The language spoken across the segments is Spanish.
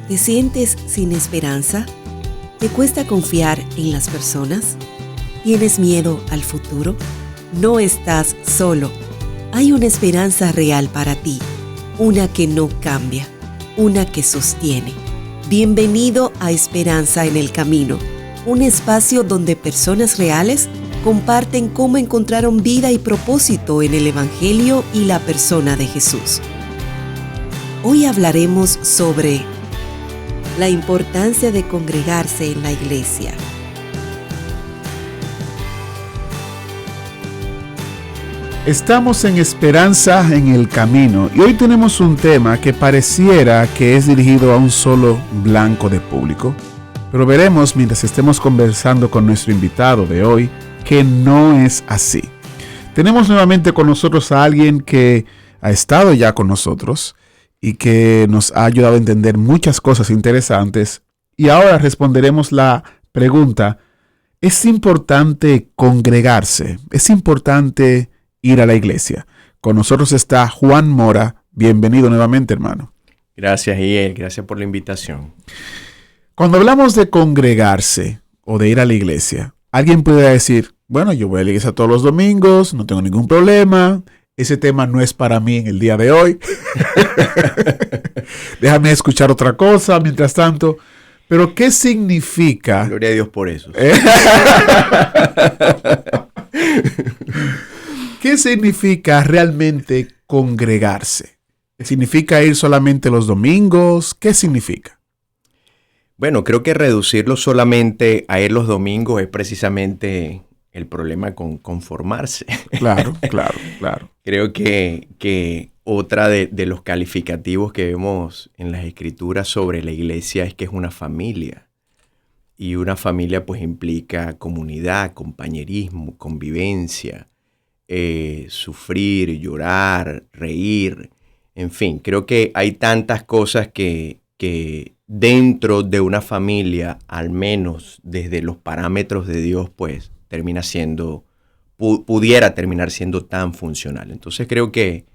¿Te sientes sin esperanza? ¿Te cuesta confiar en las personas? ¿Tienes miedo al futuro? No estás solo. Hay una esperanza real para ti, una que no cambia, una que sostiene. Bienvenido a Esperanza en el Camino, un espacio donde personas reales comparten cómo encontraron vida y propósito en el Evangelio y la persona de Jesús. Hoy hablaremos sobre la importancia de congregarse en la iglesia. Estamos en Esperanza en el Camino y hoy tenemos un tema que pareciera que es dirigido a un solo blanco de público, pero veremos mientras estemos conversando con nuestro invitado de hoy que no es así. Tenemos nuevamente con nosotros a alguien que ha estado ya con nosotros y que nos ha ayudado a entender muchas cosas interesantes, y ahora responderemos la pregunta: ¿es importante congregarse? ¿Es importante ir a la iglesia? Con nosotros está Juan Mora. Bienvenido nuevamente, hermano. Gracias, Iel. Gracias por la invitación. Cuando hablamos de congregarse o de ir a la iglesia, alguien puede decir: bueno, yo voy a la iglesia todos los domingos, no tengo ningún problema. Ese tema no es para mí en el día de hoy. Déjame escuchar otra cosa mientras tanto. Pero ¿qué significa? Gloria a Dios por eso. ¿Qué significa realmente congregarse? ¿Significa ir solamente los domingos? ¿Qué significa? Bueno, creo que reducirlo solamente a ir los domingos es precisamente el problema con conformarse. Claro. Creo que otra de los calificativos que vemos en las Escrituras sobre la iglesia es que es una familia. Y una familia pues implica comunidad, compañerismo, convivencia, sufrir, llorar, reír. En fin, creo que hay tantas cosas que dentro de una familia, al menos desde los parámetros de Dios, pues termina siendo, pudiera terminar siendo tan funcional. Entonces creo que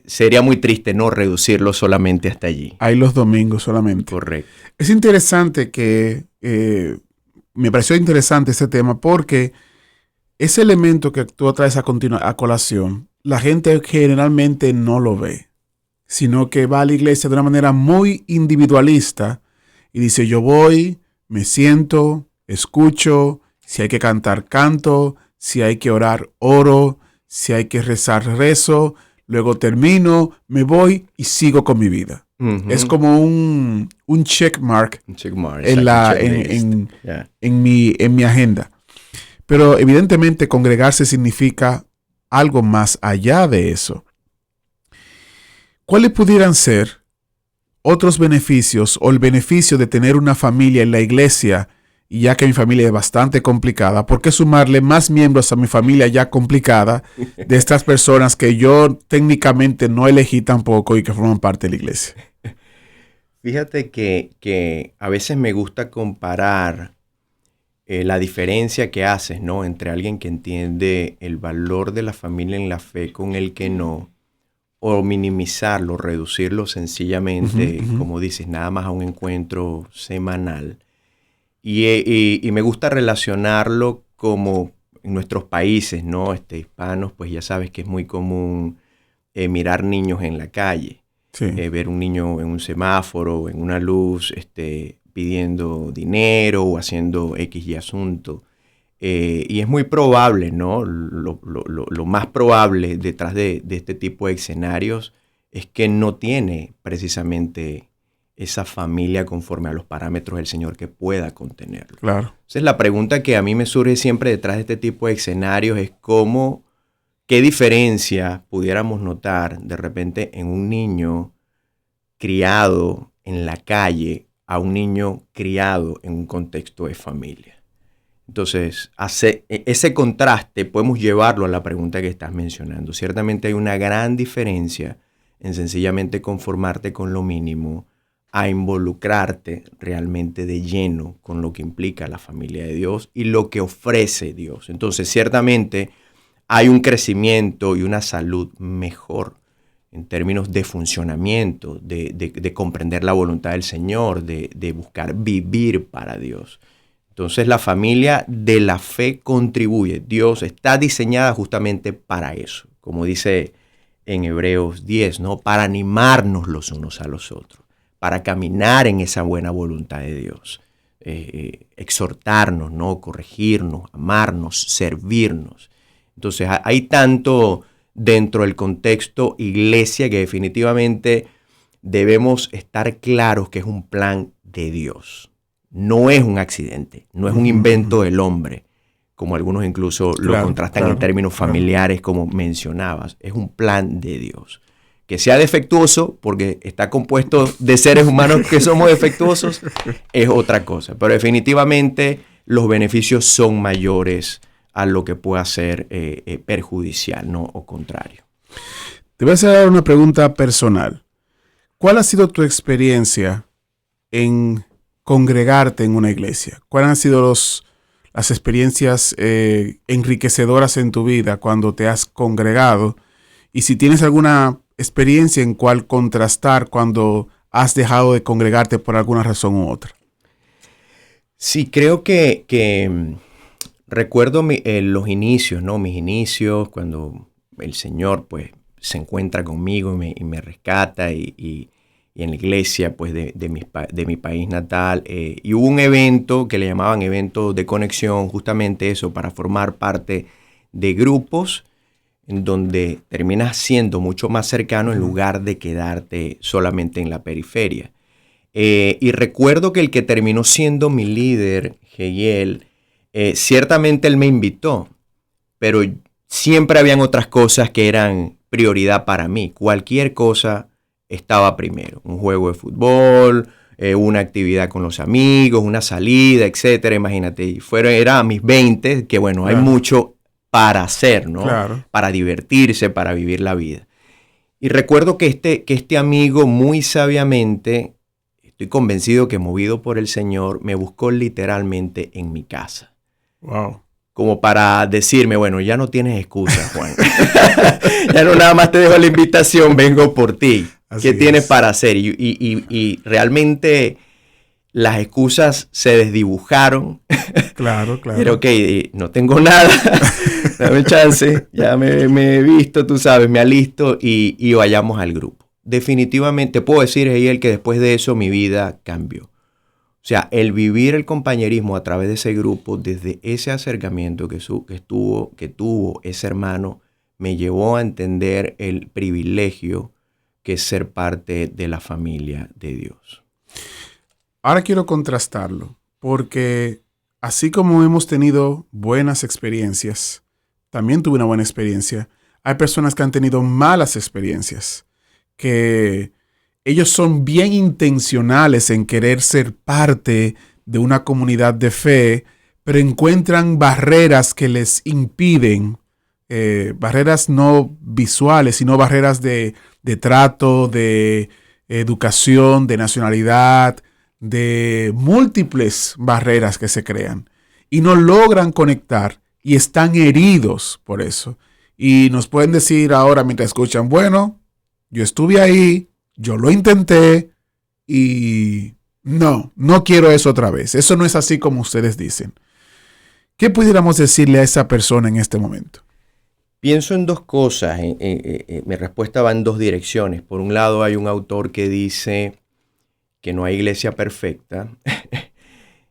sería muy triste no reducirlo solamente hasta allí. Hay los domingos solamente. Correcto. Es interesante que, me pareció interesante este tema porque ese elemento que tú traes a colación, la gente generalmente no lo ve, sino que va a la iglesia de una manera muy individualista y dice: yo voy, me siento, escucho, si hay que cantar, canto, si hay que orar, oro, si hay que rezar, rezo, luego termino, me voy y sigo con mi vida. Uh-huh. Es como un check mark en mi agenda. Pero evidentemente congregarse significa algo más allá de eso. ¿Cuáles pudieran ser otros beneficios o el beneficio de tener una familia en la iglesia? Y ya que mi familia es bastante complicada, ¿por qué sumarle más miembros a mi familia ya complicada de estas personas que yo técnicamente no elegí tampoco y que forman parte de la iglesia? Fíjate que a veces me gusta comparar la diferencia que haces, ¿no?, entre alguien que entiende el valor de la familia en la fe con el que no, o minimizarlo, reducirlo sencillamente, como dices, nada más a un encuentro semanal. Y me gusta relacionarlo como en nuestros países, ¿no? Hispanos, pues ya sabes que es muy común mirar niños en la calle. Sí. Ver un niño en un semáforo, en una luz, pidiendo dinero o haciendo X y asunto. Y es muy probable, ¿no? Lo más probable detrás de este tipo de escenarios es que no tiene precisamente esa familia conforme a los parámetros del Señor que pueda contenerlo. Claro. Entonces la pregunta que a mí me surge siempre detrás de este tipo de escenarios es qué diferencia pudiéramos notar de repente en un niño criado en la calle a un niño criado en un contexto de familia. Entonces, ese contraste podemos llevarlo a la pregunta que estás mencionando. Ciertamente hay una gran diferencia en sencillamente conformarte con lo mínimo a involucrarte realmente de lleno con lo que implica la familia de Dios y lo que ofrece Dios. Entonces, ciertamente hay un crecimiento y una salud mejor en términos de funcionamiento, de comprender la voluntad del Señor, de buscar vivir para Dios. Entonces la familia de la fe contribuye. Dios está diseñada justamente para eso, como dice en Hebreos 10, ¿no? Para animarnos los unos a los otros, para caminar en esa buena voluntad de Dios, exhortarnos, ¿no? Corregirnos, amarnos, servirnos. Entonces hay tanto dentro del contexto iglesia que definitivamente debemos estar claros que es un plan de Dios. No es un accidente, no es un invento del hombre, como algunos incluso lo contrastan en términos familiares, como mencionabas. Es un plan de Dios. Que sea defectuoso, porque está compuesto de seres humanos que somos defectuosos, es otra cosa. Pero definitivamente los beneficios son mayores a lo que pueda ser perjudicial, ¿no? O contrario. Te voy a hacer una pregunta personal. ¿Cuál ha sido tu experiencia en congregarte en una iglesia? ¿Cuáles han sido las experiencias enriquecedoras en tu vida cuando te has congregado? Y si tienes alguna experiencia en cuál contrastar cuando has dejado de congregarte por alguna razón u otra. Sí, creo que recuerdo los inicios, ¿no? Mis inicios, cuando el Señor pues se encuentra conmigo y me rescata y en la iglesia pues de mi país natal. Y hubo un evento que le llamaban evento de conexión, justamente eso, para formar parte de grupos en donde terminas siendo mucho más cercano en lugar de quedarte solamente en la periferia. Y recuerdo que el que terminó siendo mi líder, Jehiel, ciertamente él me invitó, pero siempre habían otras cosas que eran prioridad para mí. Cualquier cosa estaba primero. Un juego de fútbol, una actividad con los amigos, una salida, etcétera. Imagínate, era a mis 20, que bueno, hay mucho para hacer, ¿no? Claro. Para divertirse, para vivir la vida. Y recuerdo que este amigo muy sabiamente, estoy convencido que movido por el Señor, me buscó literalmente en mi casa. Wow. Como para decirme, bueno, ya no tienes excusa, Juan. Ya no nada más te dejo la invitación, vengo por ti. ¿Qué tienes para hacer? Y realmente las excusas se desdibujaron. Claro. Pero ok, no tengo nada, dame chance, ya me he visto, tú sabes, me alisto y vayamos al grupo. Definitivamente puedo decir, Jehiel, que después de eso mi vida cambió. O sea, el vivir el compañerismo a través de ese grupo, desde ese acercamiento que tuvo ese hermano, me llevó a entender el privilegio que es ser parte de la familia de Dios. Ahora quiero contrastarlo, porque así como hemos tenido buenas experiencias, también tuve una buena experiencia. Hay personas que han tenido malas experiencias, que ellos son bien intencionales en querer ser parte de una comunidad de fe, pero encuentran barreras que les impiden, barreras no visuales, sino barreras de trato, de educación, de nacionalidad, de múltiples barreras que se crean y no logran conectar y están heridos por eso. Y nos pueden decir ahora mientras escuchan, bueno, yo estuve ahí, yo lo intenté y no quiero eso otra vez. Eso no es así como ustedes dicen. ¿Qué pudiéramos decirle a esa persona en este momento? Pienso en dos cosas. Mi respuesta va en dos direcciones. Por un lado, hay un autor que dice que no hay iglesia perfecta.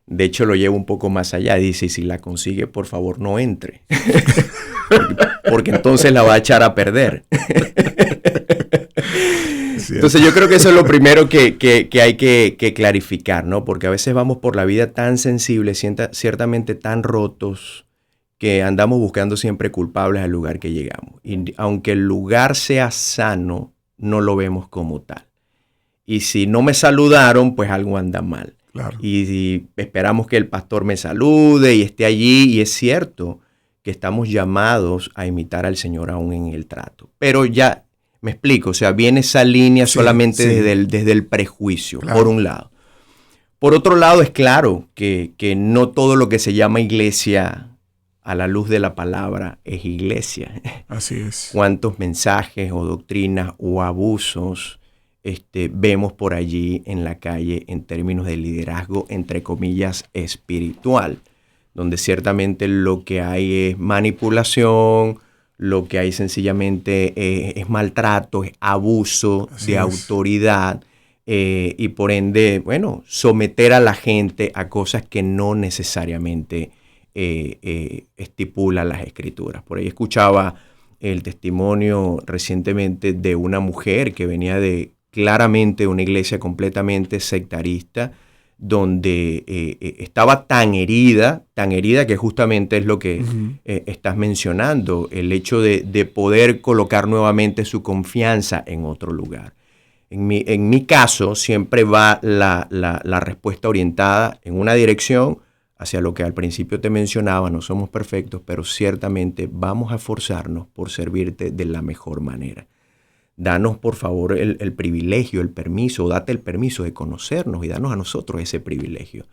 De hecho, lo llevo un poco más allá. Dice, si la consigue, por favor, no entre. porque entonces la va a echar a perder. Entonces yo creo que eso es lo primero que hay que clarificar, ¿no? Porque a veces vamos por la vida tan sensibles, ciertamente tan rotos, que andamos buscando siempre culpables al lugar que llegamos. Y aunque el lugar sea sano, no lo vemos como tal. Y si no me saludaron, pues algo anda mal. Claro. Y esperamos que el pastor me salude y esté allí. Y es cierto que estamos llamados a imitar al Señor aún en el trato. Pero ya me explico, o sea, viene esa línea solamente desde el prejuicio, claro, por un lado. Por otro lado, es claro que no todo lo que se llama iglesia a la luz de la palabra es iglesia. Así es. ¿Cuántos mensajes o doctrinas o abusos vemos por allí en la calle en términos de liderazgo, entre comillas, espiritual? Donde ciertamente lo que hay es manipulación, lo que hay sencillamente es maltrato, es abuso de autoridad y por ende, bueno, someter a la gente a cosas que no necesariamente estipula las escrituras. Por ahí escuchaba el testimonio recientemente de una mujer que venía de claramente una iglesia completamente sectarista, donde estaba tan herida que justamente es lo que estás mencionando, el hecho de poder colocar nuevamente su confianza en otro lugar. En mi caso siempre va la respuesta orientada en una dirección hacia lo que al principio te mencionaba, no somos perfectos, pero ciertamente vamos a esforzarnos por servirte de la mejor manera. Danos, por favor, el privilegio, el permiso, date el permiso de conocernos y danos a nosotros ese privilegio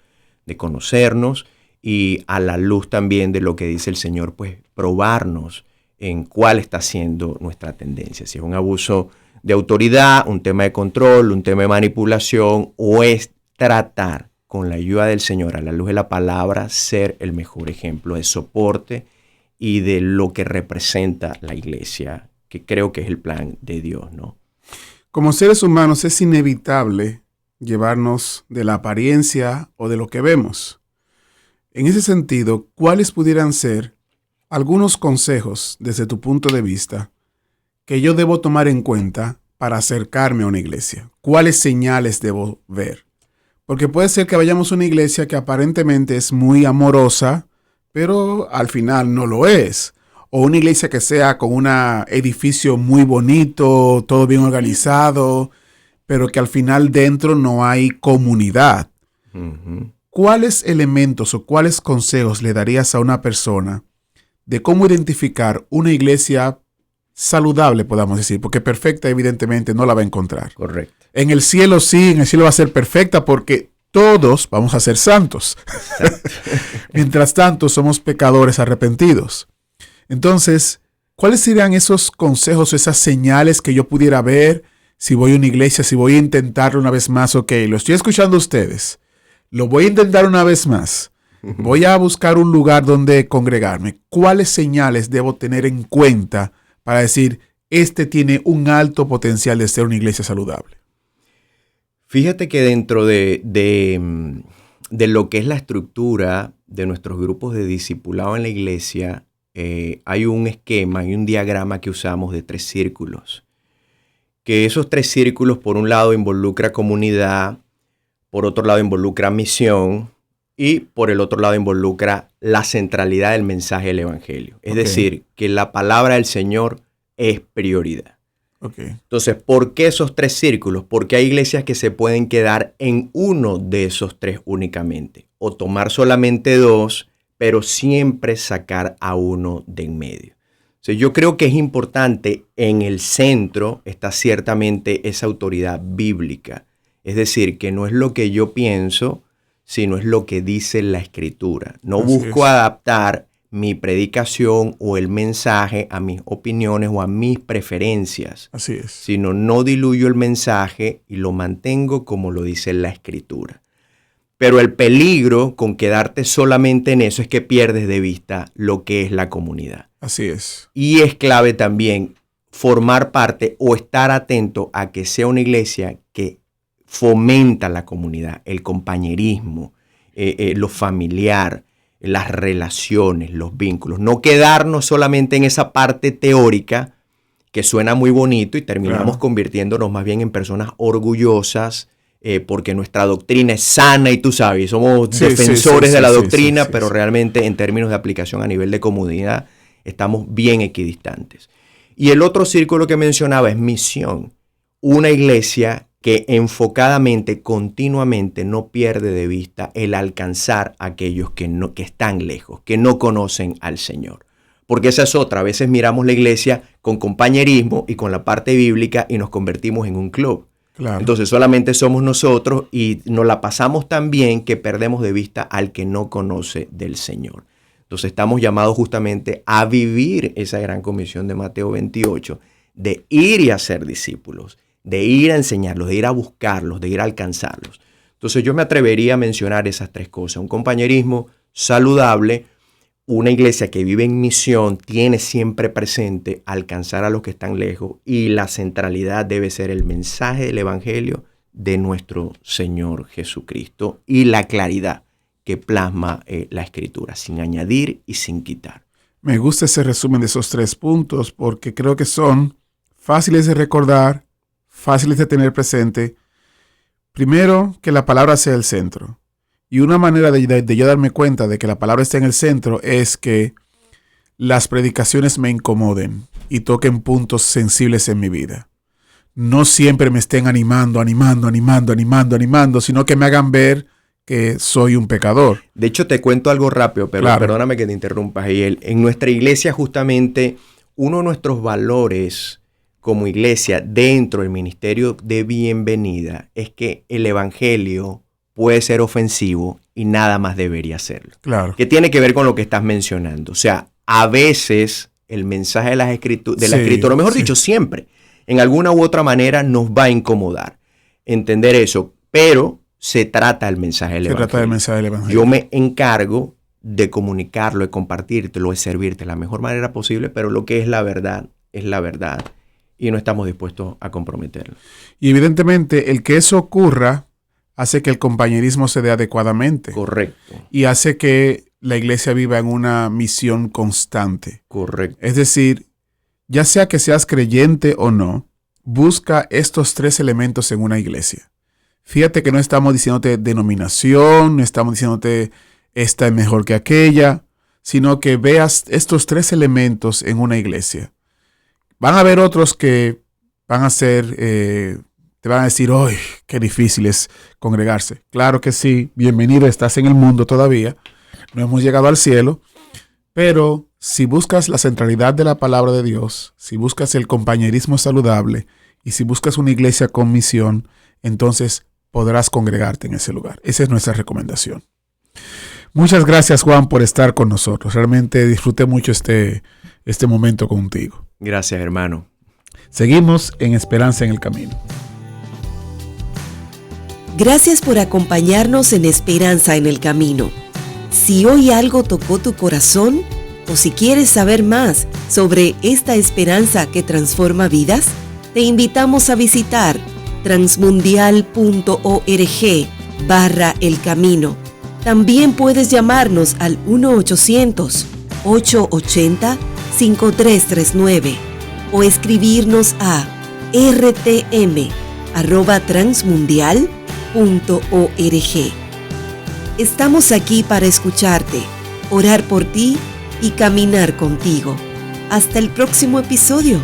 de conocernos y a la luz también de lo que dice el Señor, pues probarnos en cuál está siendo nuestra tendencia. Si es un abuso de autoridad, un tema de control, un tema de manipulación o es tratar con la ayuda del Señor, a la luz de la palabra, ser el mejor ejemplo de soporte y de lo que representa la iglesia, que creo que es el plan de Dios, ¿no? Como seres humanos es inevitable llevarnos de la apariencia o de lo que vemos. En ese sentido, ¿cuáles pudieran ser algunos consejos desde tu punto de vista que yo debo tomar en cuenta para acercarme a una iglesia? ¿Cuáles señales debo ver? Porque puede ser que vayamos a una iglesia que aparentemente es muy amorosa, pero al final no lo es. O una iglesia que sea con un edificio muy bonito, todo bien organizado, pero que al final dentro no hay comunidad. ¿Cuáles elementos o cuáles consejos le darías a una persona de cómo identificar una iglesia saludable, podamos decir? Porque perfecta evidentemente no la va a encontrar. Correcto. En el cielo sí, en el cielo va a ser perfecta porque todos vamos a ser santos. Mientras tanto, somos pecadores arrepentidos. Entonces, ¿cuáles serían esos consejos, esas señales que yo pudiera ver si voy a una iglesia, si voy a intentarlo una vez más? Ok, lo estoy escuchando a ustedes. Lo voy a intentar una vez más. Voy a buscar un lugar donde congregarme. ¿Cuáles señales debo tener en cuenta para decir, este tiene un alto potencial de ser una iglesia saludable? Fíjate que dentro de lo que es la estructura de nuestros grupos de discipulado en la iglesia, hay un esquema y un diagrama que usamos de 3 círculos. Que esos 3 círculos, por un lado, involucra comunidad, por otro lado, involucra misión y por el otro lado, involucra la centralidad del mensaje del evangelio. Es decir, que la palabra del Señor es prioridad. Entonces, ¿por qué esos 3 círculos? Porque hay iglesias que se pueden quedar en uno de esos 3 únicamente, o tomar solamente 2, pero siempre sacar a uno de en medio. O sea, yo creo que es importante, en el centro está ciertamente esa autoridad bíblica. Es decir, que no es lo que yo pienso, sino es lo que dice la Escritura. No busco adaptar mi predicación o el mensaje a mis opiniones o a mis preferencias. Así es. Sino no diluyo el mensaje y lo mantengo como lo dice la Escritura. Pero el peligro con quedarte solamente en eso es que pierdes de vista lo que es la comunidad. Así es. Y es clave también formar parte o estar atento a que sea una iglesia que fomenta la comunidad, el compañerismo, lo familiar, las relaciones, los vínculos. No quedarnos solamente en esa parte teórica que suena muy bonito y terminamos convirtiéndonos más bien en personas orgullosas porque nuestra doctrina es sana y tú sabes, somos defensores de la doctrina, pero realmente en términos de aplicación a nivel de comunidad estamos bien equidistantes. Y el otro círculo que mencionaba es misión. Una iglesia que enfocadamente, continuamente, no pierde de vista el alcanzar a aquellos que están lejos, que no conocen al Señor. Porque esa es otra. A veces miramos la iglesia con compañerismo y con la parte bíblica y nos convertimos en un club. Claro. Entonces solamente somos nosotros y nos la pasamos tan bien que perdemos de vista al que no conoce del Señor. Entonces estamos llamados justamente a vivir esa gran comisión de Mateo 28, de ir y hacer discípulos, de ir a enseñarlos, de ir a buscarlos, de ir a alcanzarlos. Entonces yo me atrevería a mencionar esas tres cosas: un compañerismo saludable, una iglesia que vive en misión, tiene siempre presente alcanzar a los que están lejos, y la centralidad debe ser el mensaje del evangelio de nuestro Señor Jesucristo y la claridad que plasma la Escritura, sin añadir y sin quitar. Me gusta ese resumen de esos 3 puntos porque creo que son fáciles de recordar, fáciles de tener presente. Primero, que la palabra sea el centro. Y una manera de yo darme cuenta de que la palabra está en el centro es que las predicaciones me incomoden y toquen puntos sensibles en mi vida. No siempre me estén animando, sino que me hagan ver que soy un pecador. De hecho, te cuento algo rápido, pero claro. Perdóname que te interrumpa, Jael. En nuestra iglesia, justamente, uno de nuestros valores como iglesia dentro del ministerio de bienvenida es que el evangelio puede ser ofensivo y nada más debería serlo. Claro. Que tiene que ver con lo que estás mencionando. O sea, a veces el mensaje de la escritura, mejor dicho, siempre, en alguna u otra manera nos va a incomodar entender eso, pero se trata del mensaje del evangelio. Yo me encargo de comunicarlo, de compartírtelo, de servirte de la mejor manera posible, pero lo que es la verdad y no estamos dispuestos a comprometerlo. Y evidentemente el que eso ocurra hace que el compañerismo se dé adecuadamente. Correcto. Y hace que la iglesia viva en una misión constante. Correcto. Es decir, ya sea que seas creyente o no, busca estos 3 elementos en una iglesia. Fíjate que no estamos diciéndote denominación, no estamos diciéndote esta es mejor que aquella, sino que veas estos 3 elementos en una iglesia. Van a haber otros que van a ser, te van a decir, ¡ay, qué difícil es congregarse! Claro que sí, bienvenido, estás en el mundo todavía, no hemos llegado al cielo, pero si buscas la centralidad de la palabra de Dios, si buscas el compañerismo saludable y si buscas una iglesia con misión, entonces podrás congregarte en ese lugar. Esa es nuestra recomendación. Muchas gracias, Juan, por estar con nosotros. Realmente disfruté mucho este momento contigo. Gracias, hermano. Seguimos en Esperanza en el Camino. Gracias por acompañarnos en Esperanza en el Camino. Si hoy algo tocó tu corazón, o si quieres saber más sobre esta esperanza que transforma vidas, te invitamos a visitar transmundial.org/El Camino. También puedes llamarnos al 1-800-880-5339 o escribirnos a rtm@transmundial.org. Estamos aquí para escucharte, orar por ti y caminar contigo. Hasta el próximo episodio.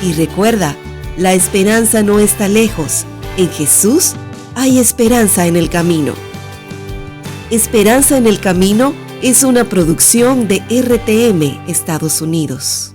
Y recuerda, la esperanza no está lejos. En Jesús hay esperanza en el camino. Esperanza en el Camino es una producción de RTM Estados Unidos.